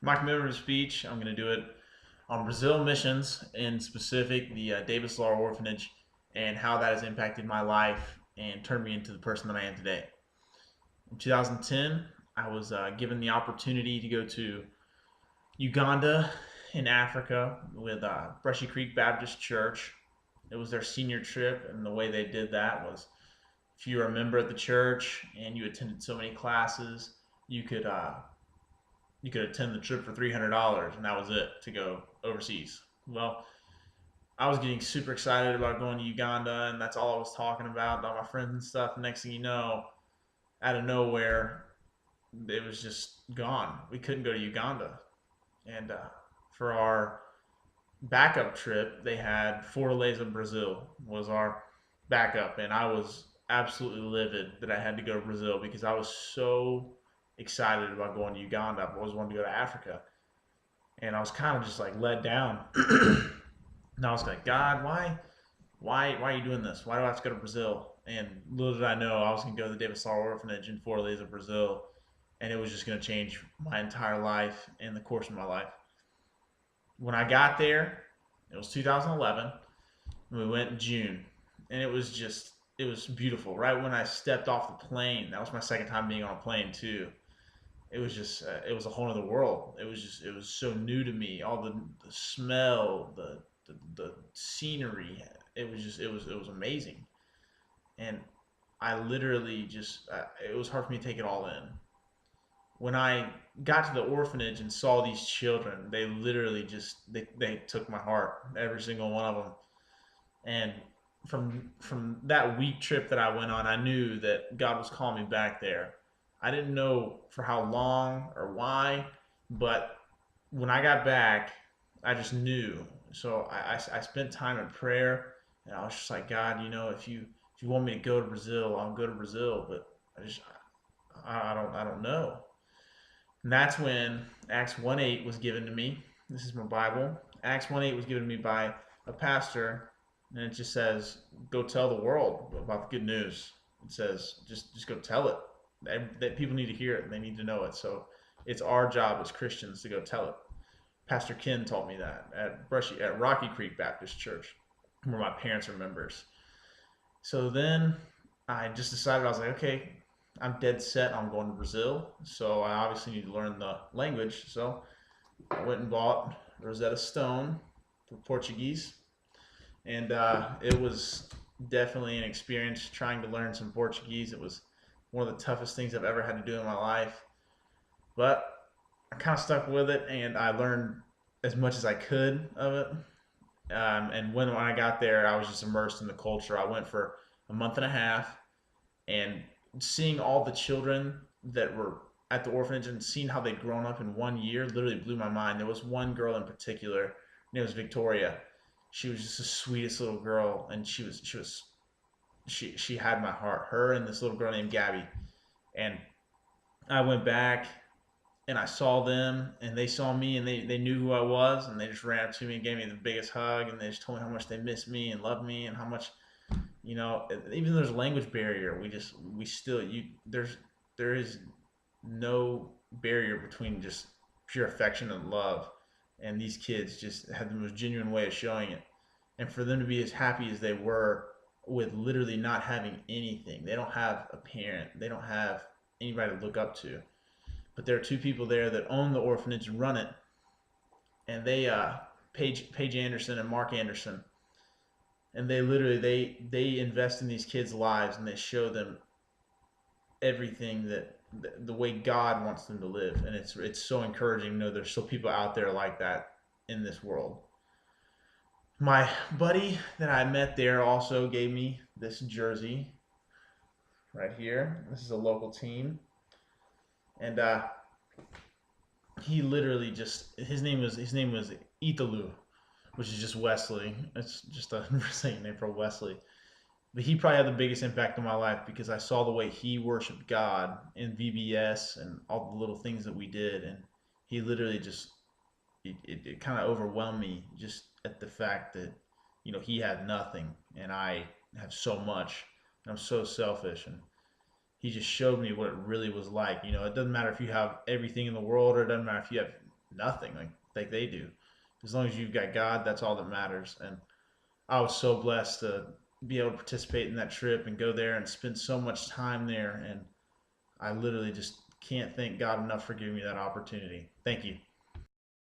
My commemorative speech, I'm going to do it on Brazil missions, in specific the Davis Law Orphanage, and how that has impacted my life and turned me into the person that I am today. In 2010, I was given the opportunity to go to Uganda in Africa with Brushy Creek Baptist Church. It was their senior trip, and the way they did that was if you were a member at the church and you attended so many classes, you could uh, you could attend the trip for $300, and that was it to go overseas. Well, I was getting super excited about going to Uganda, and that's all I was talking about, all my friends and stuff. Next thing you know, out of nowhere, it was just gone. We couldn't go to Uganda, and for our backup trip, they had Fortaleza, Brazil was our backup, and I was absolutely livid that I had to go to Brazil because I was so excited about going to Uganda. I've always wanted to go to Africa, and I was kind of just like let down. And I was like, God, why are you doing this? Why do I have to go to Brazil? And little did I know I was going to go to the Davis Law Orphanage in Fortaleza, Brazil, and it was just going to change my entire life and the course of my life. When I got there, it was 2011. And we went in June, and it was beautiful. Right when I stepped off the plane, that was my second time being on a plane too. It was a whole other world. It was so new to me. All the smell, the scenery. It was amazing. And I literally just it was hard for me to take it all in. When I got to the orphanage and saw these children, they literally they took my heart, every single one of them. And from that week trip that I went on, I knew that God was calling me back there. I didn't know for how long or why, but when I got back, I just knew. So I spent time in prayer, and I was just like, God, if you want me to go to Brazil, I'll go to Brazil. But I just I don't know. And that's when Acts 1:8 was given to me. This is my Bible. Acts 1:8 was given to me by a pastor, and it just says, "Go tell the world about the good news." It says, just go tell it. That people need to hear it and they need to know it. So it's our job as Christians to go tell it. Pastor Ken taught me that at Rocky Creek Baptist Church, where my parents are members. So then I just decided, I was like, okay, I'm dead set on going to Brazil. So I obviously need to learn the language. So I went and bought Rosetta Stone for Portuguese, and it was definitely an experience trying to learn some Portuguese. It was one of the toughest things I've ever had to do in my life, but I kind of stuck with it, and I learned as much as I could of it. And when I got there, I was just immersed in the culture. I went for a month and a half, and seeing all the children that were at the orphanage and seeing how they'd grown up in 1 year literally blew my mind. There was one girl in particular, her name was Victoria. She was just the sweetest little girl, and she had my heart. Her and this little girl named Gabby. And I went back and I saw them, and they saw me, and they knew who I was, and they just ran up to me and gave me the biggest hug, and they just told me how much they miss me and love me, and how much, even though there's a language barrier, we still you there is no barrier between just pure affection and love, and these kids just had the most genuine way of showing it. And for them to be as happy as they were with literally not having anything, they don't have a parent, they don't have anybody to look up to, but there are two people there that own the orphanage and run it, and Paige Anderson and Mark Anderson, and they invest in these kids' lives, and they show them everything that the way God wants them to live, and it's so encouraging to know there's still people out there like that in this world. My buddy that I met there also gave me this jersey right here. This is a local team, and he literally just his name was Italu, which is just Wesley. It's just a Brazilian name for Wesley. But he probably had the biggest impact on my life because I saw the way he worshiped God in VBS and all the little things that we did, and he literally just it kind of overwhelmed me just at the fact that he had nothing and I have so much, and I'm so selfish, and he just showed me what it really was like. It doesn't matter if you have everything in the world, or it doesn't matter if you have nothing like they do. As long as you've got God, that's all that matters. And I was so blessed to be able to participate in that trip and go there and spend so much time there. And I literally just can't thank God enough for giving me that opportunity. Thank you.